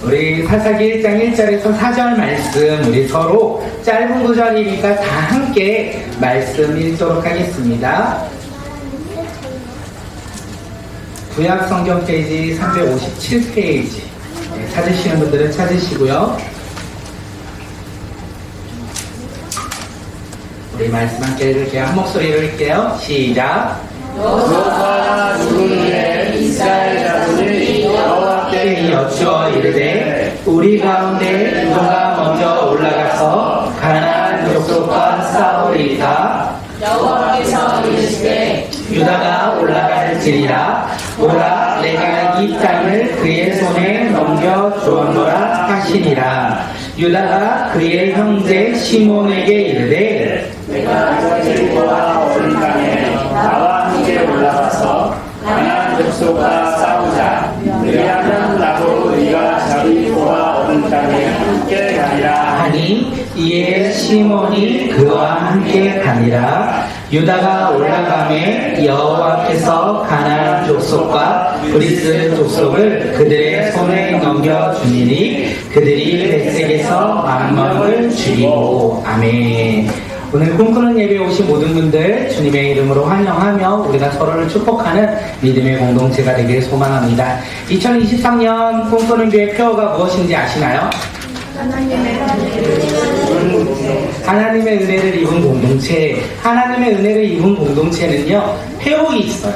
우리 사사기 1장 1절에서 4절 말씀 우리 서로 짧은 구절이니까 다 함께 말씀 읽도록 하겠습니다. 구약 성경 페이지 357페이지 찾으시는 분들은 찾으시고요. 우리 말씀 함께 읽을게요. 한 목소리로 읽게요. 시작. 여호수아가 죽은 후에 이스라엘 자손이 여호와께 여쭈어 이르되 우리 가운데 누가 먼저 올라가서 가나안 족속과 싸우리이까 여호와께서 이르시되 유다가 올라갈지니라. 오라 내가 이 땅을 그의 손에 넘겨 주었노라 하시니라. 유다가 그의 형제 시몬에게 이르되 내가 제리코와 오른 땅에 나와 함께 올라가서 가나안 족속과 싸우자. 그리하면 나도 네가 제리코와 오른 땅에 함께 가리라. 하니 이에 시몬이 그와 함께 가니라. 유다가 올라가매 여호와께서 가나안 족속과 브리스 족속을 그들의 손에 넘겨주니니 그들이 벳색에서 만명을 죽이고. 아멘. 오늘 꿈꾸는 예배에 오신 모든 분들 주님의 이름으로 환영하며 우리가 서로를 축복하는 믿음의 공동체가 되기를 소망합니다. 2023년 꿈꾸는 교회 표어가 무엇인지 아시나요? 하나님의 은혜를 입은 공동체. 하나님의 은혜를 입은 공동체는요, 회복이 있어요.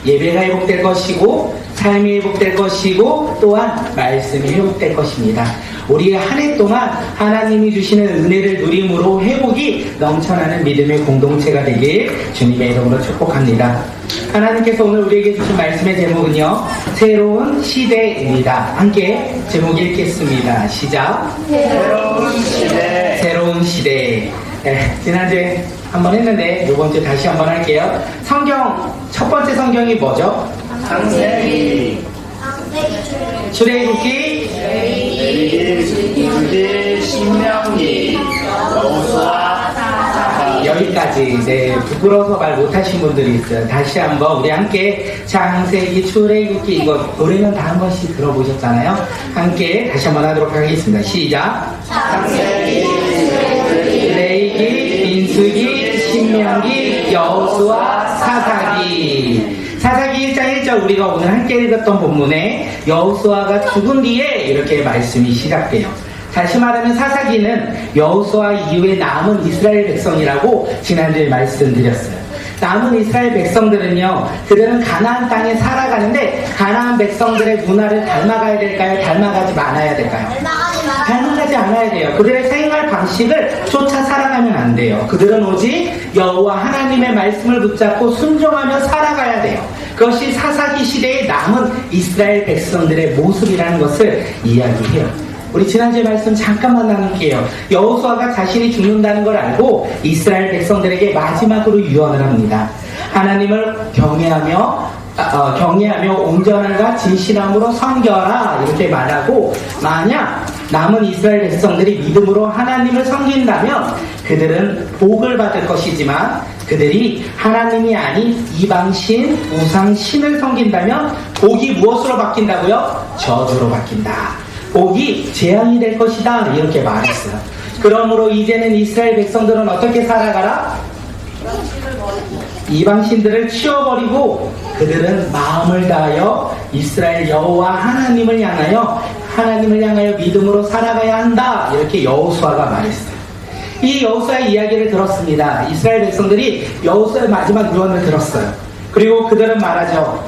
예배가 회복될 것이고, 삶이 회복될 것이고, 또한 말씀이 회복될 것입니다. 우리의 한 해 동안 하나님이 주시는 은혜를 누림으로 회복이 넘쳐나는 믿음의 공동체가 되길 주님의 이름으로 축복합니다. 하나님께서 오늘 우리에게 주신 말씀의 제목은요, 새로운 시대입니다. 함께 제목 읽겠습니다. 시작. 새로운 시대. 새로운 시대. 네, 지난주에 한번 했는데 이번 주 다시 한번 할게요. 성경 첫 번째 성경이 뭐죠? 창세기, 출애굽기, 레위기, 신명기, 여호수아, 사사기. 여기까지. 네, 부끄러워서 말 못하신 분들이 있어요. 다시 한번 우리 함께 창세기, 출애굽기, 이거 노래는 다 한 번씩 들어보셨잖아요. 함께 다시 한번 하도록 하겠습니다. 시작. 창세기, 레위기, 민수기, 신명기, 여호수아, 사사기. 사사기 1장 1절 우리가 오늘 함께 읽었던 본문에 여호수아가 죽은 뒤에 이렇게 말씀이 시작돼요. 다시 말하면 사사기는 여호수아 이후에 남은 이스라엘 백성이라고 지난주에 말씀드렸어요. 남은 이스라엘 백성들은요, 그들은 가나안 땅에 살아가는데 가나안 백성들의 문화를 닮아가야 될까요? 닮아가지 말아야 될까요? 닮아가지 않아야 돼요. 그들의 생활 방식을 쫓아 살아가면 안 돼요. 그들은 오직 여호와 하나님의 말씀을 붙잡고 순종하며 살아가야 돼요. 그것이 사사기 시대에 남은 이스라엘 백성들의 모습이라는 것을 이야기해요. 우리 지난주에 말씀 잠깐만 나눌게요. 여호수아가 자신이 죽는다는 걸 알고 이스라엘 백성들에게 마지막으로 유언을 합니다. 하나님을 경외하며 온전함과 진실함으로 섬겨라 이렇게 말하고, 만약 남은 이스라엘 백성들이 믿음으로 하나님을 섬긴다면 그들은 복을 받을 것이지만, 그들이 하나님이 아닌 이방신, 우상신을 섬긴다면 복이 무엇으로 바뀐다고요? 저주로 바뀐다. 복이 재앙이 될 것이다 이렇게 말했어요. 그러므로 이제는 이스라엘 백성들은 어떻게 살아가라? 이방신들을 치워버리고 그들은 마음을 다하여 이스라엘 여호와 하나님을 향하여 믿음으로 살아가야 한다 이렇게 여호수아가 말했어요. 이 여호수아의 이야기를 들었습니다. 이스라엘 백성들이 여호수아의 마지막 유언을 들었어요. 그리고 그들은 말하죠.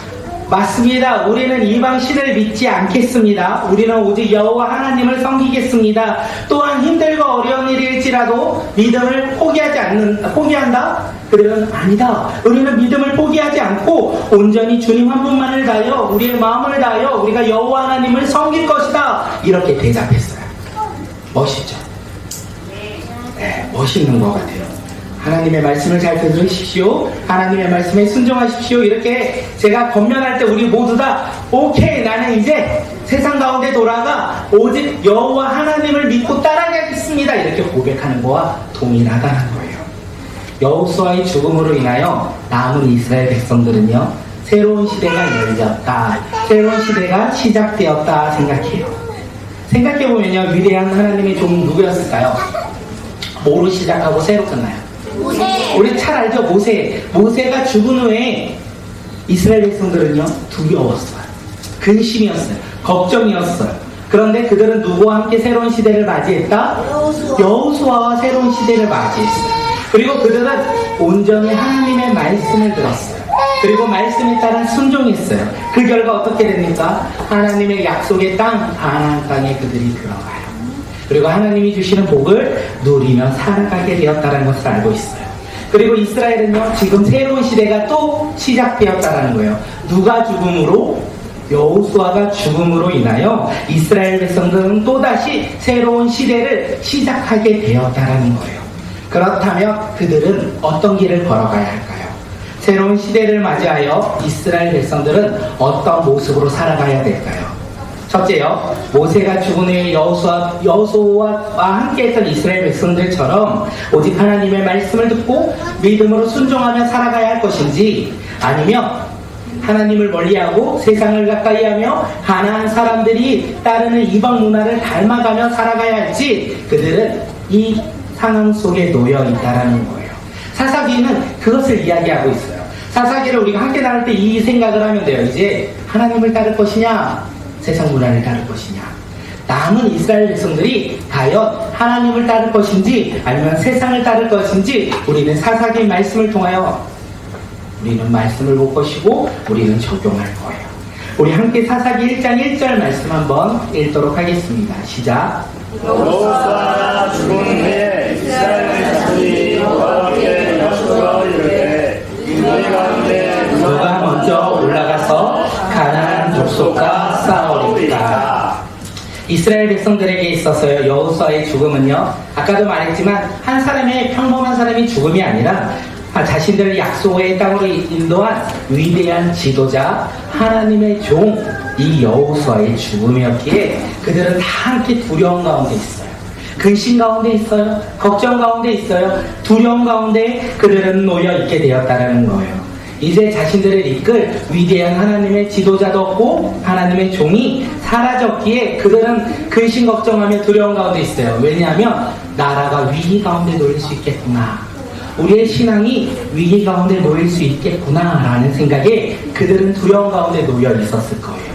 맞습니다. 우리는 이방신을 믿지 않겠습니다. 우리는 오직 여호와 하나님을 섬기겠습니다. 또한 힘들고 어려운 일일지라도 믿음을 포기한다? 그들은 아니다. 우리는 믿음을 포기하지 않고 온전히 주님 한 분만을 다하여 우리의 마음을 다하여 우리가 여호와 하나님을 섬길 것이다. 이렇게 대답했어요. 멋있죠? 네, 멋있는 것 같아요. 하나님의 말씀을 잘 들으십시오. 하나님의 말씀에 순종하십시오. 이렇게 제가 권면할 때 우리 모두 다 오케이, 나는 이제 세상 가운데 돌아가 오직 여호와 하나님을 믿고 따라가겠습니다. 이렇게 고백하는 거와 동일하다는 거예요. 여호수아의 죽음으로 인하여 남은 이스라엘 백성들은요, 새로운 시대가 열렸다, 새로운 시대가 시작되었다 생각해요. 생각해보면요, 위대한 하나님의 종 누구였을까요? 뭐로 시작하고 새로 끝나요? 우리 잘 알죠? 모세가 죽은 후에 이스라엘 백성들은요, 두려웠어요. 근심이었어요. 걱정이었어요. 그런데 그들은 누구와 함께 새로운 시대를 맞이했다? 여호수아와 새로운 시대를 맞이했어요. 그리고 그들은 온전히 하나님의 말씀을 들었어요. 그리고 말씀에 따라 순종했어요. 그 결과 어떻게 됩니까? 하나님의 약속의 땅, 가나안 땅에 그들이 들어가요. 그리고 하나님이 주시는 복을 누리며 살아가게 되었다는 것을 알고 있어요. 그리고 이스라엘은요, 지금 새로운 시대가 또 시작되었다는 거예요. 누가 죽음으로? 여호수아가 죽음으로 인하여 이스라엘 백성들은 또다시 새로운 시대를 시작하게 되었다는 거예요. 그렇다면 그들은 어떤 길을 걸어가야 할까요? 새로운 시대를 맞이하여 이스라엘 백성들은 어떤 모습으로 살아가야 될까요? 첫째요, 모세가 죽은 후에 여호수아와 함께했던 이스라엘 백성들처럼 오직 하나님의 말씀을 듣고 믿음으로 순종하며 살아가야 할 것인지, 아니면 하나님을 멀리하고 세상을 가까이하며 가나안 사람들이 따르는 이방 문화를 닮아가며 살아가야 할지, 그들은 이 상황 속에 놓여 있다라는 거예요. 사사기는 그것을 이야기하고 있어요. 사사기를 우리가 함께 나눌 때 이 생각을 하면 돼요. 이제 하나님을 따를 것이냐, 세상 문화를 따를 것이냐. 남은 이스라엘 백성들이 과연 하나님을 따를 것인지 아니면 세상을 따를 것인지, 우리는 사사기 말씀을 통하여 우리는 말씀을 볼 것이고 우리는 적용할 거예요. 우리 함께 사사기 1장 1절 말씀 한번 읽도록 하겠습니다. 시작. 여호수아가 죽은 후에 이스라엘 자손이 여호와께 여쭈어 이르되 너희 가운데 누가 먼저 올라가서 가나안 족속과 싸우리까. 이스라엘 백성들에게 있어서요, 여호수아의 죽음은요, 아까도 말했지만 한 사람의 평범한 사람이 죽음이 아니라 자신들을 약속의 땅으로 인도한 위대한 지도자 하나님의 종 이 여호수아의 죽음이었기에 그들은 다 함께 두려움 가운데 있어요. 근심 가운데 있어요. 걱정 가운데 있어요. 두려움 가운데 그들은 놓여 있게 되었다는 거예요. 이제 자신들을 이끌 위대한 하나님의 지도자도 없고 하나님의 종이 사라졌기에 그들은 근심 걱정하며 두려움 가운데 있어요. 왜냐하면 나라가 위기 가운데 놓일 수 있겠구나, 우리의 신앙이 위기 가운데 놓일 수 있겠구나 라는 생각에 그들은 두려움 가운데 놓여 있었을 거예요.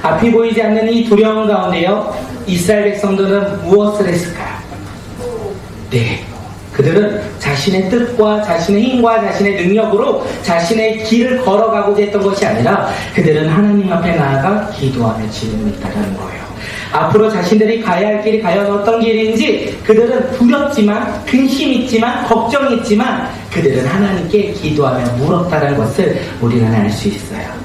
앞이 보이지 않는 이 두려움 가운데요, 이스라엘 백성들은 무엇을 했을까요? 네, 그들은 자신의 뜻과 자신의 힘과 자신의 능력으로 자신의 길을 걸어가고자 했던 것이 아니라 그들은 하나님 앞에 나아가 기도하며 진행했다는 거예요. 앞으로 자신들이 가야 할 길이 과연 어떤 길인지 그들은 두렵지만, 근심 있지만, 걱정 있지만 그들은 하나님께 기도하며 물었다는 것을 우리는 알 수 있어요.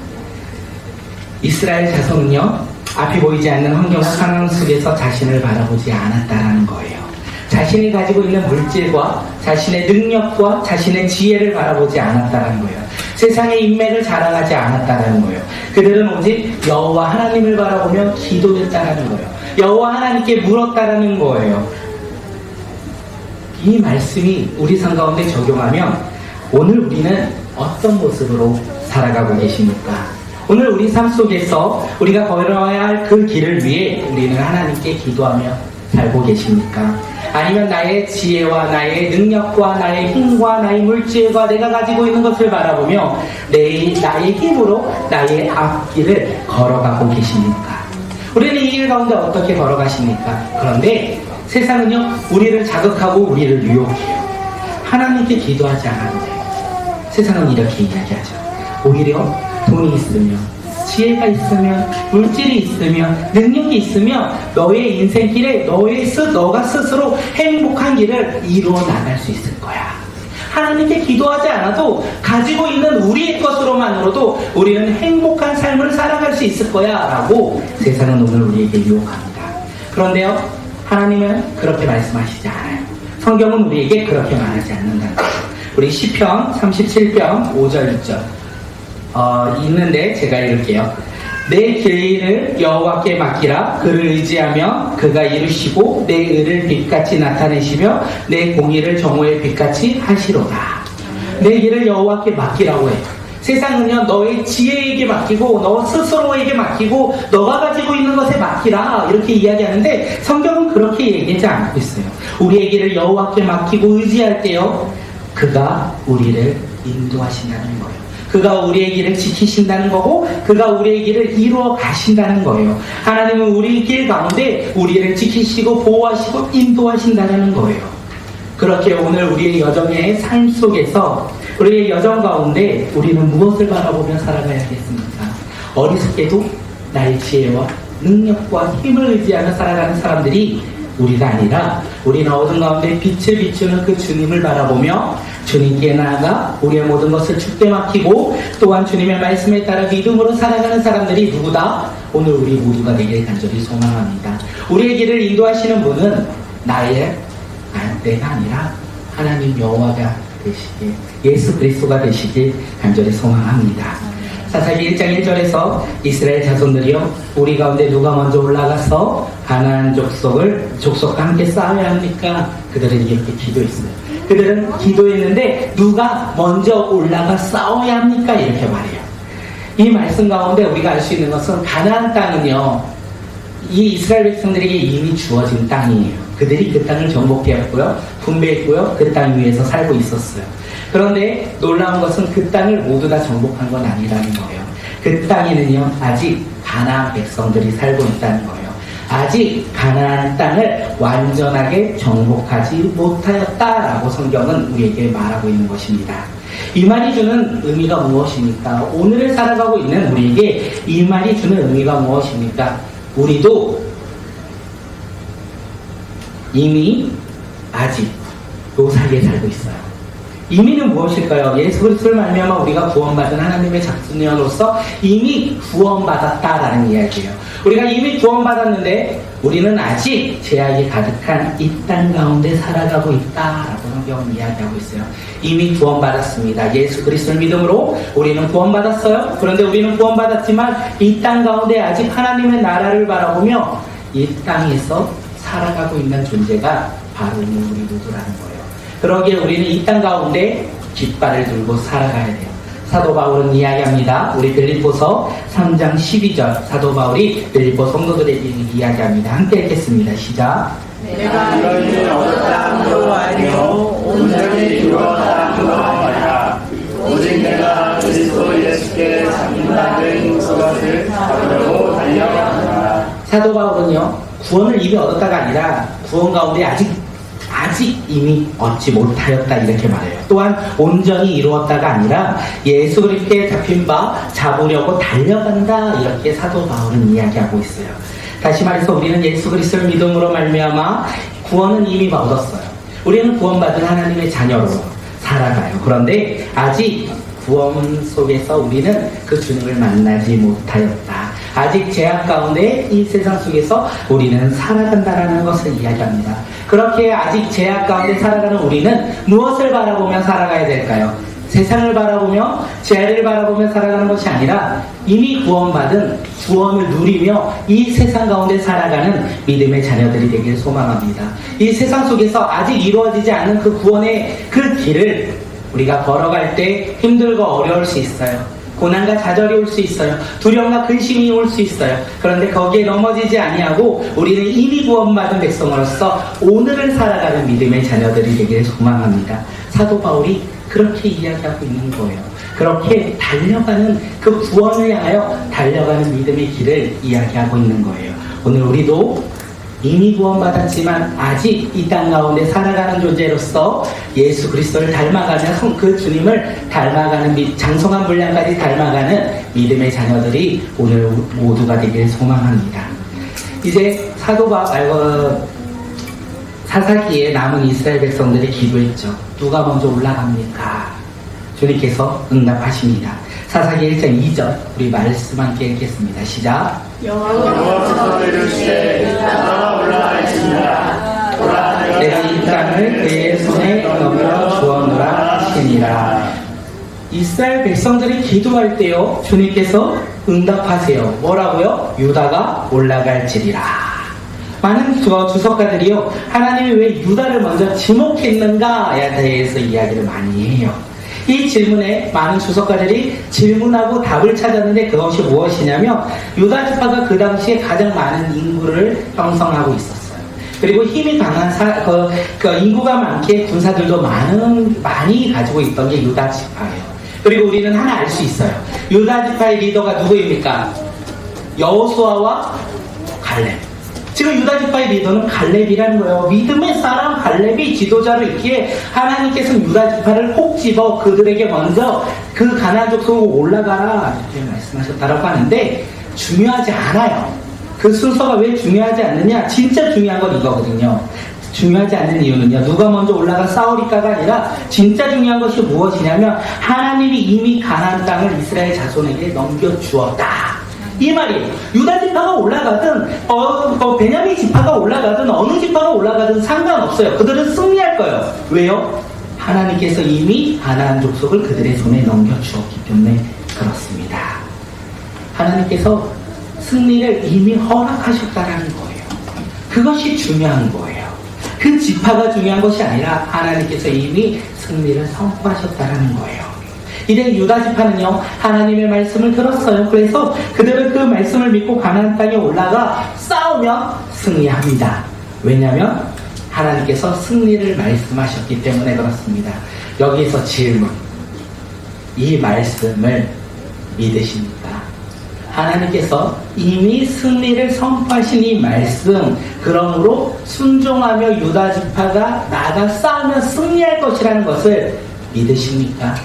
이스라엘 자손은요, 앞이 보이지 않는 환경 상황 속에서 자신을 바라보지 않았다는 거예요. 자신이 가지고 있는 물질과 자신의 능력과 자신의 지혜를 바라보지 않았다는 거예요. 세상의 인맥을 자랑하지 않았다는 거예요. 그들은 오직 여호와 하나님을 바라보며 기도했다는 거예요. 여호와 하나님께 물었다는 거예요. 이 말씀이 우리 삶 가운데 적용하면 오늘 우리는 어떤 모습으로 살아가고 계십니까? 오늘 우리 삶 속에서 우리가 걸어야 할 그 길을 위해 우리는 하나님께 기도하며 살고 계십니까? 아니면 나의 지혜와 나의 능력과 나의 힘과 나의 물질과 내가 가지고 있는 것을 바라보며 나의 힘으로 나의 앞길을 걸어가고 계십니까? 우리는 이 길 가운데 어떻게 걸어가십니까? 그런데 세상은요, 우리를 자극하고 우리를 유혹해요. 하나님께 기도하지 않아도 돼요. 세상은 이렇게 이야기하죠. 오히려 돈이 있으면, 지혜가 있으면, 물질이 있으면, 능력이 있으면 너의 인생길에 너가 스스로 행복한 길을 이루어 나갈 수 있을 거야. 하나님께 기도하지 않아도 가지고 있는 우리의 것으로만으로도 우리는 행복한 삶을 살아갈 수 있을 거야 라고 세상은 오늘 우리에게 유혹합니다. 그런데요, 하나님은 그렇게 말씀하시지 않아요. 성경은 우리에게 그렇게 말하지 않는다는 거예요. 우리 시편 37편 5절 6절 있는데 제가 읽을게요. 내 길을 여호와께 맡기라. 그를 의지하며 그가 이루시고 내 의를 빛같이 나타내시며 내 공의를 정오의 빛같이 하시로다. 내 길을 여호와께 맡기라고 해요. 세상은요, 너의 지혜에게 맡기고, 너 스스로에게 맡기고, 너가 가지고 있는 것에 맡기라. 이렇게 이야기하는데, 성경은 그렇게 얘기하지 않고 있어요. 우리의 길을 여호와께 맡기고 의지할 때요, 그가 우리를 인도하신다는 거예요. 그가 우리의 길을 지키신다는 거고, 그가 우리의 길을 이루어 가신다는 거예요. 하나님은 우리 길 가운데 우리를 지키시고 보호하시고 인도하신다는 거예요. 그렇게 오늘 우리의 여정의 삶 속에서, 우리의 여정 가운데 우리는 무엇을 바라보며 살아가야겠습니까? 어리석게도 나의 지혜와 능력과 힘을 의지하며 살아가는 사람들이 우리가 아니라, 우리는 어둠 가운데 빛을 비추는 그 주님을 바라보며 주님께 나아가 우리의 모든 것을 주께 맡기고, 또한 주님의 말씀에 따라 믿음으로 살아가는 사람들이 누구다? 오늘 우리 모두가 되길 간절히 소망합니다. 우리의 길을 인도하시는 분은 내가 아니라 하나님 여호와가 되시길, 예수 그리스도가 되시길 간절히 소망합니다. 사사기 1장 1절에서 이스라엘 자손들이요, 우리 가운데 누가 먼저 올라가서 가나안 족속과 함께 싸워야 합니까? 그들은 이렇게 기도했어요. 그들은 기도했는데 누가 먼저 올라가 싸워야 합니까? 이렇게 말해요. 이 말씀 가운데 우리가 알 수 있는 것은, 가나안 땅은요, 이 이스라엘 백성들에게 이미 주어진 땅이에요. 그들이 그 땅을 정복했고요, 분배했고요, 그 땅 위에서 살고 있었어요. 그런데 놀라운 것은 그 땅을 모두 다 정복한 건 아니라는 거예요. 그 땅에는요, 아직 가나안 백성들이 살고 있다는 거예요. 아직 가나안 땅을 완전하게 정복하지 못하였다라고 성경은 우리에게 말하고 있는 것입니다. 이 말이 주는 의미가 무엇입니까? 오늘을 살아가고 있는 우리에게 이 말이 주는 의미가 무엇입니까? 우리도 이미 아직 요 사이에 살고 있어요. 이미는 무엇일까요? 예수 그리스도를 말미암아 우리가 구원받은 하나님의 작품이로서 이미 구원받았다라는 이야기예요. 우리가 이미 구원받았는데 우리는 아직 죄악이 가득한 이 땅 가운데 살아가고 있다라고 성경은 이야기하고 있어요. 이미 구원받았습니다. 예수 그리스도를 믿음으로 우리는 구원받았어요. 그런데 우리는 구원받았지만 이 땅 가운데 아직 하나님의 나라를 바라보며 이 땅에서 살아가고 있는 존재가 바로 우리 모두라는 거예요. 그러기에 우리는 이 땅 가운데 깃발을 들고 살아가야 돼요. 사도 바울은 이야기합니다. 우리 빌립보서 3장 12절, 사도 바울이 빌립보 성도들에게 이야기합니다. 함께 읽겠습니다. 시작. 내가 너희는 어느 땅도 아니요 온전히 주어 땅도 아니라 오직 내가 그리스도 예수께 잡힌다는 그것을 잡으려고 달려간다. 사도 바울은요, 구원을 이미 얻었다가 아니라 구원 가운데 아직 이미 얻지 못하였다 이렇게 말해요. 또한 온전히 이루었다가 아니라 예수 그리스도께 잡힌 바 잡으려고 달려간다 이렇게 사도 바울은 이야기하고 있어요. 다시 말해서 우리는 예수 그리스도를 믿음으로 말미암아 구원은 이미 얻었어요. 우리는 구원받은 하나님의 자녀로 살아가요. 그런데 아직 구원 속에서 우리는 그 주님을 만나지 못하였다. 아직 죄악 가운데 이 세상 속에서 우리는 살아간다라는 것을 이야기합니다. 그렇게 아직 죄악 가운데 살아가는 우리는 무엇을 바라보며 살아가야 될까요? 세상을 바라보며 죄를 바라보며 살아가는 것이 아니라 이미 구원받은 구원을 누리며 이 세상 가운데 살아가는 믿음의 자녀들이 되길 소망합니다. 이 세상 속에서 아직 이루어지지 않는 그 구원의 그 길을 우리가 걸어갈 때 힘들고 어려울 수 있어요. 고난과 좌절이 올 수 있어요. 두려움과 근심이 올 수 있어요. 그런데 거기에 넘어지지 아니하고 우리는 이미 구원받은 백성으로서 오늘을 살아가는 믿음의 자녀들이 되기를 소망합니다. 사도 바울이 그렇게 이야기하고 있는 거예요. 그렇게 달려가는 그 구원을 향하여 달려가는 믿음의 길을 이야기하고 있는 거예요. 오늘 우리도 이미 구원받았지만 아직 이 땅 가운데 살아가는 존재로서 예수 그리스도를 닮아가며 그 주님을 닮아가는 장성한 분량까지 닮아가는 믿음의 자녀들이 오늘 모두가 되길 소망합니다. 이제 사사기에 남은 이스라엘 백성들이 기도했죠. 누가 먼저 올라갑니까? 주님께서 응답하십니다. 사사기 1장 2절 우리 말씀 함께 읽겠습니다. 시작. 여호와께서 이르시되 너가 올라갈지니라 내가 이 땅을 그의 손에 넘겨 주었노라 하시니라. 이스라엘 백성들이 기도할 때요, 주님께서 응답하세요. 뭐라고요? 유다가 올라갈지리라. 많은 주석가들이요, 하나님이 왜 유다를 먼저 지목했는가에 대해서 이야기를 많이 해요. 이 질문에 많은 주석가들이 질문하고 답을 찾았는데 그것이 무엇이냐면 유다 지파가 그 당시에 가장 많은 인구를 형성하고 있었어요. 그리고 힘이 강한 인구가 많기에 군사들도 많이 가지고 있던 게 유다 지파예요. 그리고 우리는 하나 알 수 있어요. 유다 지파의 리더가 누구입니까? 여호수아와 갈렙. 지금 유다 지파의 리더는 갈렙이라는 거예요. 믿음의 사람 갈렙이 지도자로 있기에 하나님께서는 유다 지파를 콕 집어 그들에게 먼저 그 가나안 족속으로 올라가라 이렇게 말씀하셨다고 하는데 중요하지 않아요. 그 순서가 왜 중요하지 않느냐? 진짜 중요한 건 이거거든요. 중요하지 않는 이유는요. 누가 먼저 올라가 싸우리까가 아니라 진짜 중요한 것이 무엇이냐면 하나님이 이미 가나안 땅을 이스라엘 자손에게 넘겨주었다. 이 말이에요. 유다 지파가 올라가든 베냐민 지파가 올라가든 어느 지파가 올라가든 상관없어요. 그들은 승리할 거예요. 왜요? 하나님께서 이미 가나안 족속을 그들의 손에 넘겨주었기 때문에 그렇습니다. 하나님께서 승리를 이미 허락하셨다라는 거예요. 그것이 중요한 거예요. 그 지파가 중요한 것이 아니라 하나님께서 이미 승리를 선포하셨다라는 거예요. 이제 유다 지파는요 하나님의 말씀을 들었어요. 그래서 그들은 그 말씀을 믿고 가나안 땅에 올라가 싸우면 승리합니다. 왜냐하면 하나님께서 승리를 말씀하셨기 때문에 그렇습니다. 여기서 질문, 이 말씀을 믿으십니까? 하나님께서 이미 승리를 선포하신 이 말씀, 그러므로 순종하며 유다 지파가 나아가 싸우면 승리할 것이라는 것을 믿으십니까?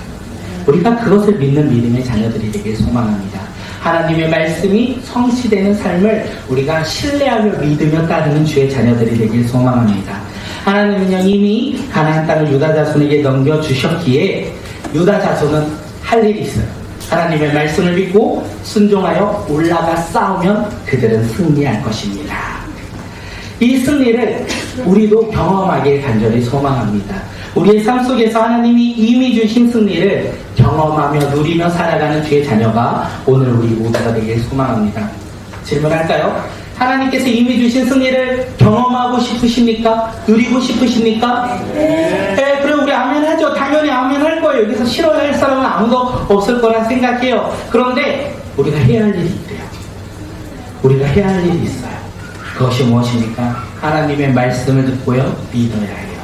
우리가 그것을 믿는 믿음의 자녀들이 되길 소망합니다. 하나님의 말씀이 성취되는 삶을 우리가 신뢰하며 믿으며 따르는 주의 자녀들이 되길 소망합니다. 하나님은요 이미 가나안 땅을 유다 자손에게 넘겨주셨기에 유다 자손은 할 일이 있어요. 하나님의 말씀을 믿고 순종하여 올라가 싸우면 그들은 승리할 것입니다. 이 승리를 우리도 경험하길 간절히 소망합니다. 우리의 삶 속에서 하나님이 이미 주신 승리를 경험하며 누리며 살아가는 주의 자녀가 오늘 우리 모두가 되길 소망합니다. 질문할까요? 하나님께서 이미 주신 승리를 경험하고 싶으십니까? 누리고 싶으십니까? 네, 그럼 우리 아멘 하죠. 당연히 아멘 할 거예요. 여기서 싫어할 사람은 아무도 없을 거라 생각해요. 그런데 우리가 해야 할 일이 있대요. 우리가 해야 할 일이 있어요. 그것이 무엇입니까? 하나님의 말씀을 듣고요 믿어야 해요.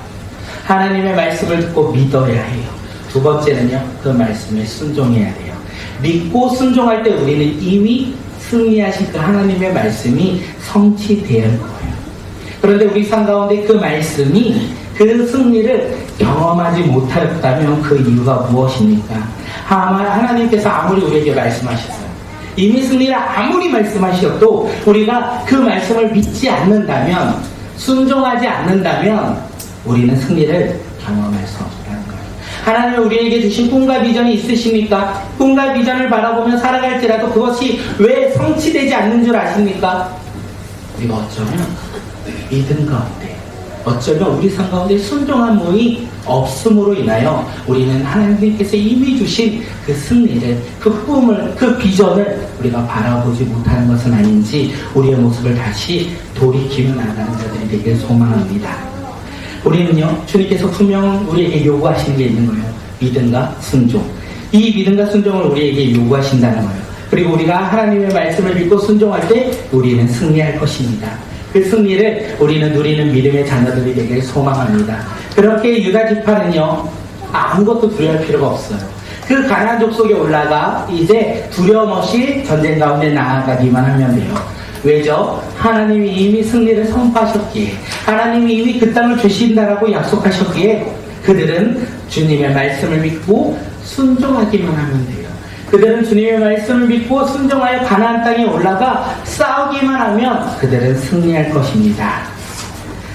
하나님의 말씀을 듣고 믿어야 해요. 두 번째는요 그 말씀에 순종해야 돼요. 믿고 순종할 때 우리는 이미 승리하신 그 하나님의 말씀이 성취될 거예요. 그런데 우리 삶 가운데 그 말씀이 그 승리를 경험하지 못하였다면 그 이유가 무엇입니까? 하나님께서 아무리 우리에게 말씀하셨어요. 이미 승리를 아무리 말씀하셔도 우리가 그 말씀을 믿지 않는다면, 순종하지 않는다면 우리는 승리를 경험할 수 없다는 거예요. 하나님은 우리에게 주신 꿈과 비전이 있으십니까? 꿈과 비전을 바라보며 살아갈지라도 그것이 왜 성취되지 않는 줄 아십니까? 우리가 어쩌면 믿음 가운데, 어쩌면 우리 삶 가운데 순종함이 없음으로 인하여 우리는 하나님께서 이미 주신 그 승리를, 그 꿈을, 그 비전을 우리가 바라보지 못하는 것은 아닌지 우리의 모습을 다시 돌이키며 나가는 자들이 되길 소망합니다. 우리는요 주님께서 분명 우리에게 요구하시는 게 있는 거예요. 믿음과 순종. 이 믿음과 순종을 우리에게 요구하신다는 거예요. 그리고 우리가 하나님의 말씀을 믿고 순종할 때 우리는 승리할 것입니다. 그 승리를 우리는 누리는 믿음의 자녀들이 되길 소망합니다. 그렇게 유다 지파는요 아무것도 두려워할 필요가 없어요. 그 가나안 족속에 올라가 이제 두려움 없이 전쟁 가운데 나아가기만 하면 돼요. 왜죠? 하나님이 이미 승리를 선포하셨기에, 하나님이 이미 그 땅을 주신다라고 약속하셨기에 그들은 주님의 말씀을 믿고 순종하기만 하면 돼요. 그들은 주님의 말씀을 믿고 순종하여 가나안 땅에 올라가 싸우기만 하면 그들은 승리할 것입니다.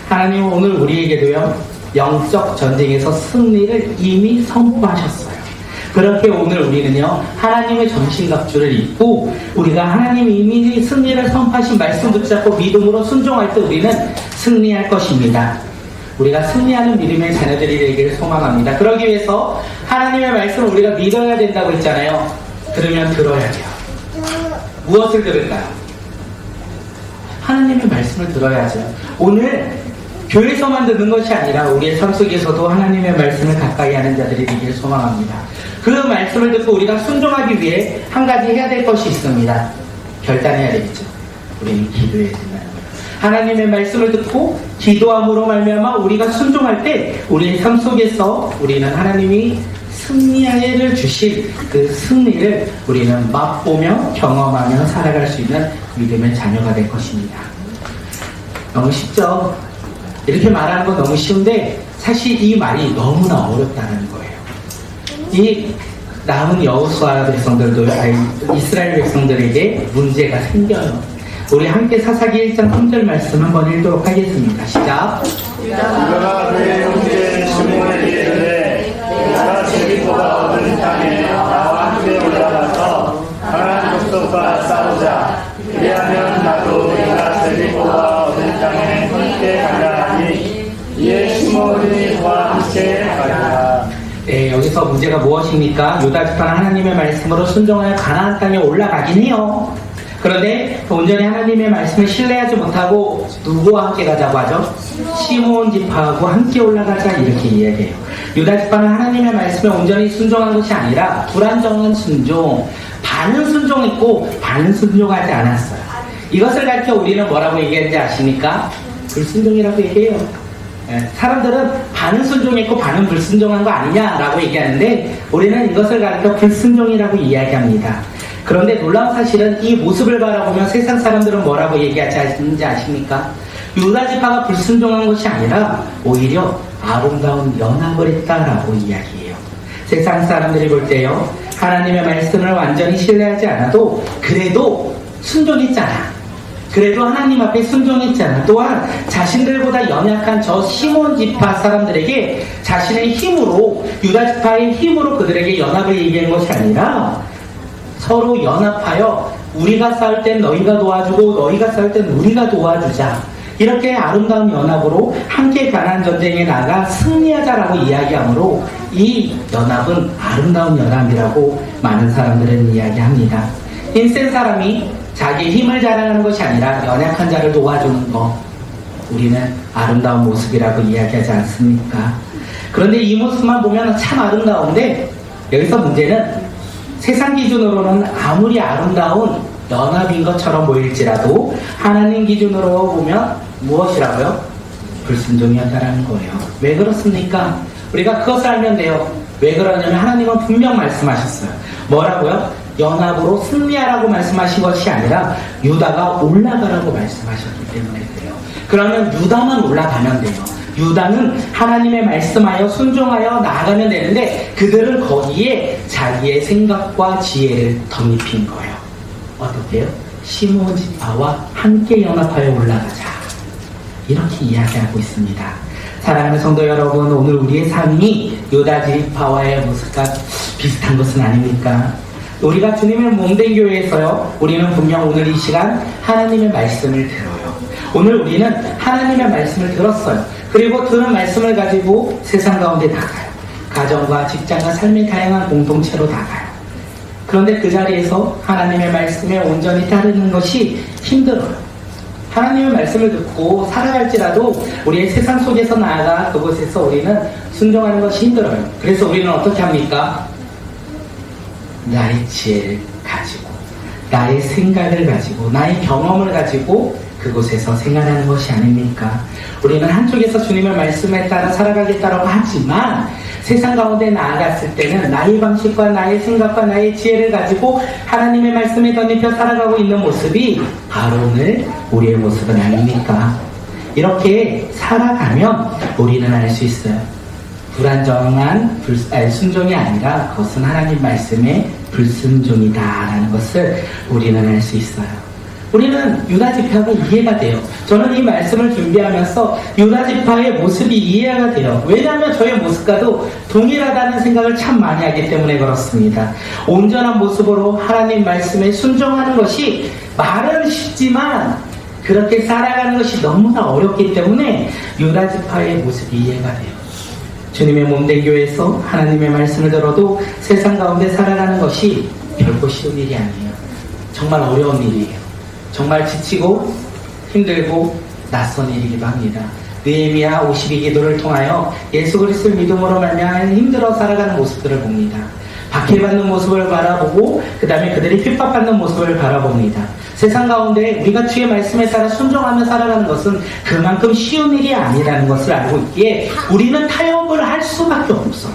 하나님은 오늘 우리에게도요 영적 전쟁에서 승리를 이미 선포하셨어요. 그렇게 오늘 우리는요 하나님의 전신갑주를 입고 우리가 하나님이 이미 승리를 선포하신 말씀 붙잡고 믿음으로 순종할 때 우리는 승리할 것입니다. 우리가 승리하는 믿음의 자녀들이 되기를 소망합니다. 그러기 위해서 하나님의 말씀을 우리가 믿어야 된다고 했잖아요. 들으면 들어야 돼요. 무엇을 들을까요? 하나님의 말씀을 들어야죠. 오늘 교회에서만 듣는 것이 아니라 우리의 삶 속에서도 하나님의 말씀을 가까이 하는 자들이 되기를 소망합니다. 그 말씀을 듣고 우리가 순종하기 위해 한 가지 해야 될 것이 있습니다. 결단해야 되겠죠. 우리는 기도해야 된다는 거예요. 하나님의 말씀을 듣고 기도함으로 말미암아 우리가 순종할 때 우리의 삶 속에서 우리는 하나님이 승리를 주실 그 승리를 우리는 맛보며 경험하며 살아갈 수 있는 믿음의 자녀가 될 것입니다. 너무 쉽죠? 이렇게 말하는 건 너무 쉬운데 사실 이 말이 너무나 어렵다는 거예요. 이 남은 여호수아 백성들도 이스라엘 백성들에게 문제가 생겨요. 우리 함께 사사기 1장 3절 말씀 한번 읽도록 하겠습니다. 시작. 유다가 그의 형제 시몬에게 이르되 내가 제리코가 얻은 땅에 나와 함께 올라가서 강한 족속과 싸우자. 그리하면 나도 내가 제리코가 얻은 땅에 함께 가라 하니 이에 시몬이 그와 함께 가리라. 네, 여기서 문제가 무엇입니까? 유다 지파는 하나님의 말씀으로 순종하여 가나안 땅에 올라가긴 해요. 그런데 온전히 하나님의 말씀을 신뢰하지 못하고 누구와 함께 가자고 하죠? 시몬 지파하고 함께 올라가자 이렇게 이야기해요. 유다 지파는 하나님의 말씀에 온전히 순종한 것이 아니라 불안정한 순종, 반은 순종했고 반은 순종하지 않았어요. 이것을 가르쳐 우리는 뭐라고 얘기하는지 아십니까? 불순종이라고 얘기해요. 사람들은 반은 순종했고 반은 불순종한 거 아니냐라고 얘기하는데 우리는 이것을 가르쳐 불순종이라고 이야기합니다. 그런데 놀라운 사실은 이 모습을 바라보면 세상 사람들은 뭐라고 얘기하지 아십니까? 유다 지파가 불순종한 것이 아니라 오히려 아름다운 연합을 했다라고 이야기해요. 세상 사람들이 볼 때요, 하나님의 말씀을 완전히 신뢰하지 않아도 그래도 순종했잖아. 그래도 하나님 앞에 순종했잖아. 또한 자신들보다 연약한 저 시몬 지파 사람들에게 자신의 힘으로, 유다 지파의 힘으로 그들에게 연합을 얘기한 것이 아니라 서로 연합하여 우리가 싸울 땐 너희가 도와주고 너희가 싸울 땐 우리가 도와주자. 이렇게 아름다운 연합으로 함께 가나안 전쟁에 나가 승리하자라고 이야기하므로 이 연합은 아름다운 연합이라고 많은 사람들은 이야기합니다. 힘센 사람이 자기 힘을 자랑하는 것이 아니라 연약한 자를 도와주는 것, 우리는 아름다운 모습이라고 이야기하지 않습니까? 그런데 이 모습만 보면 참 아름다운데 여기서 문제는 세상 기준으로는 아무리 아름다운 연합인 것처럼 보일지라도 하나님 기준으로 보면 무엇이라고요? 불순종이었다라는 거예요. 왜 그렇습니까? 우리가 그것을 알면 돼요. 왜 그러냐면 하나님은 분명 말씀하셨어요. 뭐라고요? 연합으로 승리하라고 말씀하신 것이 아니라 유다가 올라가라고 말씀하셨기 때문에 그래요. 그러면 유다만 올라가면 돼요. 유다는 하나님의 말씀하여 순종하여 나아가면 되는데 그들은 거기에 자기의 생각과 지혜를 덧입힌 거예요. 어떻게요? 시몬 지파와 함께 연합하여 올라가자. 이렇게 이야기하고 있습니다. 사랑하는 성도 여러분, 오늘 우리의 삶이 유다 지파와의 모습과 비슷한 것은 아닙니까? 우리가 주님의 몸된 교회에서요, 우리는 분명 오늘 이 시간 하나님의 말씀을 들어요. 오늘 우리는 하나님의 말씀을 들었어요. 그리고 들은 말씀을 가지고 세상 가운데 나가요. 가정과 직장과 삶의 다양한 공동체로 나가요. 그런데 그 자리에서 하나님의 말씀에 온전히 따르는 것이 힘들어요. 하나님의 말씀을 듣고 살아갈지라도 우리의 세상 속에서 나아가 그곳에서 우리는 순종하는 것이 힘들어요. 그래서 우리는 어떻게 합니까? 나의 지혜를 가지고, 나의 생각을 가지고, 나의 경험을 가지고 그곳에서 생활하는 것이 아닙니까? 우리는 한쪽에서 주님의 말씀에 따라 살아가겠다라고 하지만 세상 가운데 나아갔을 때는 나의 방식과 나의 생각과 나의 지혜를 가지고 하나님의 말씀에 덧입혀 살아가고 있는 모습이 바로 오늘 우리의 모습은 아닙니까? 이렇게 살아가면 우리는 알 수 있어요. 불안정한 순종이 아니라 그것은 하나님 말씀의 불순종이다라는 것을 우리는 알 수 있어요. 우리는 유다 지파가 이해가 돼요. 저는 이 말씀을 준비하면서 유다 지파의 모습이 이해가 돼요. 왜냐하면 저의 모습과도 동일하다는 생각을 참 많이 하기 때문에 그렇습니다. 온전한 모습으로 하나님 말씀에 순종하는 것이 말은 쉽지만 그렇게 살아가는 것이 너무나 어렵기 때문에 유다 지파의 모습이 이해가 돼요. 주님의 몸된 교회에서 하나님의 말씀을 들어도 세상 가운데 살아가는 것이 결코 쉬운 일이 아니에요. 정말 어려운 일이에요. 정말 지치고 힘들고 낯선 일이기도 합니다. 느헤미야 52기도를 통하여 예수 그리스도를 믿음으로 말미암아 힘들어 살아가는 모습들을 봅니다. 박해받는 모습을 바라보고 그 다음에 그들이 핍박받는 모습을 바라봅니다. 세상 가운데 우리가 주의 말씀에 따라 순종하며 살아가는 것은 그만큼 쉬운 일이 아니라는 것을 알고 있기에 우리는 타협을 할 수밖에 없어요.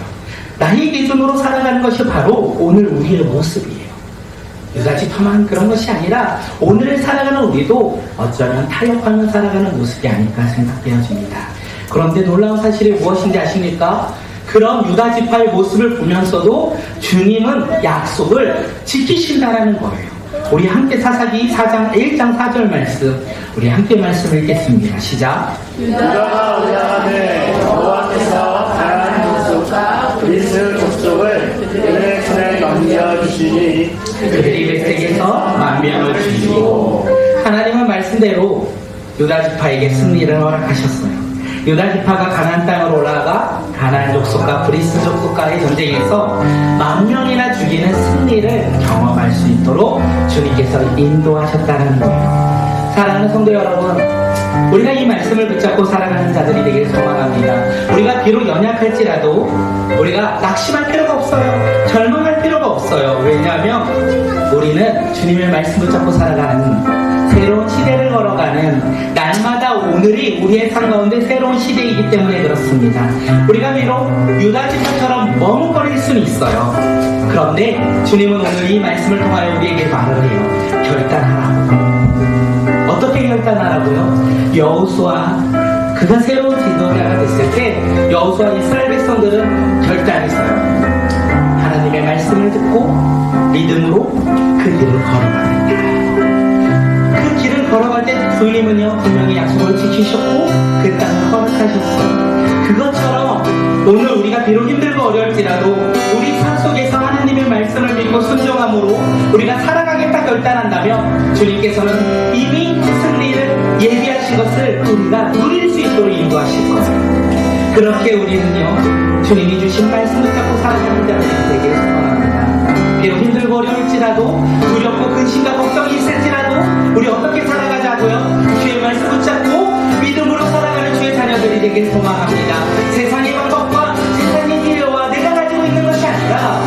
나의 기준으로 살아가는 것이 바로 오늘 우리의 모습이에요. 유다지파만 그런 것이 아니라 오늘을 살아가는 우리도 어쩌면 타협하며 살아가는 모습이 아닐까 생각되어집니다. 그런데 놀라운 사실이 무엇인지 아십니까? 그런 유다지파의 모습을 보면서도 주님은 약속을 지키신다라는 거예요. 우리 함께 사사기 4장 1장 4절 말씀, 우리 함께 말씀 읽겠습니다. 시작. 유다가 올라가되 여호와께서 가나안 족속과 그리스 족속을 그들의 손에 넘겨주시니 그들이 백색에서 만명을 주시고, 하나님은 말씀대로 유다지파에게 승리를 허락하셨어요. 유다지파가 가나안 땅으로 올라가 가나안 족속과 그리스 족속과의 전쟁에서 10,000명이나 죽이는 승리를 경험할 수 있도록 주님께서 인도하셨다는 거예요. 사랑하는 성도 여러분, 우리가 이 말씀을 붙잡고 살아가는 자들이 되길 소망합니다. 우리가 비록 연약할지라도 우리가 낙심할 필요가 없어요. 절망할 필요가 없어요. 왜냐하면 우리는 주님의 말씀 붙잡고 살아가는 새로운 시대를 걸어가는 날마다 오늘이 우리의 삶 가운데 새로운 시대이기 때문에 그렇습니다. 우리가 비록 유다지파처럼 머뭇거릴 수는 있어요. 그런데 주님은 오늘 이 말씀을 통하여 우리에게 말을 해요. 결단하라고. 어떻게 결단하라고요? 여호수아 그가 새로운 지도자가 됐을 때 여호수아 이스라엘 백성들은 결단했어요. 하나님의 말씀을 듣고 믿음으로 그 길을 걸어가겠다. 그 길을 걸어갈 때 주님은요 분명히 약속을 지키셨고 그 땅을 허락하셨어요. 그것처럼 오늘 우리가 비록 힘들고 어려울지라도 우리 삶 속에서 하나님의 말씀을 믿고 순종함으로 우리가 살아가겠다 결단한다면 주님께서는 이미 승리를 예비하신 것을 우리가 누릴 수 있도록 인도하실 거예요. 그렇게 우리는요 주님이 주신 말씀을 잡고 살아가는 자들이 되기를 소망합니다. 비록 힘들고 어려울지라도 두렵고 근심과 걱정이 있을지라도 우리 어떻게 살아가자고요? 주의 말씀 붙잡고 믿음으로 살아가는 주의 자녀들이 되길 소망합니다. 세상의 방법과 세상의 기회와 내가 가지고 있는 것이 아니라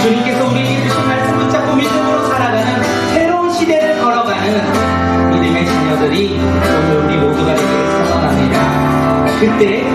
주님께서 우리에게 주신 말씀 붙잡고 믿음으로 살아가는 새로운 시대를 걸어가는 믿음의 자녀들이 오늘 우리 모두가 되기를 소망합니다. 그때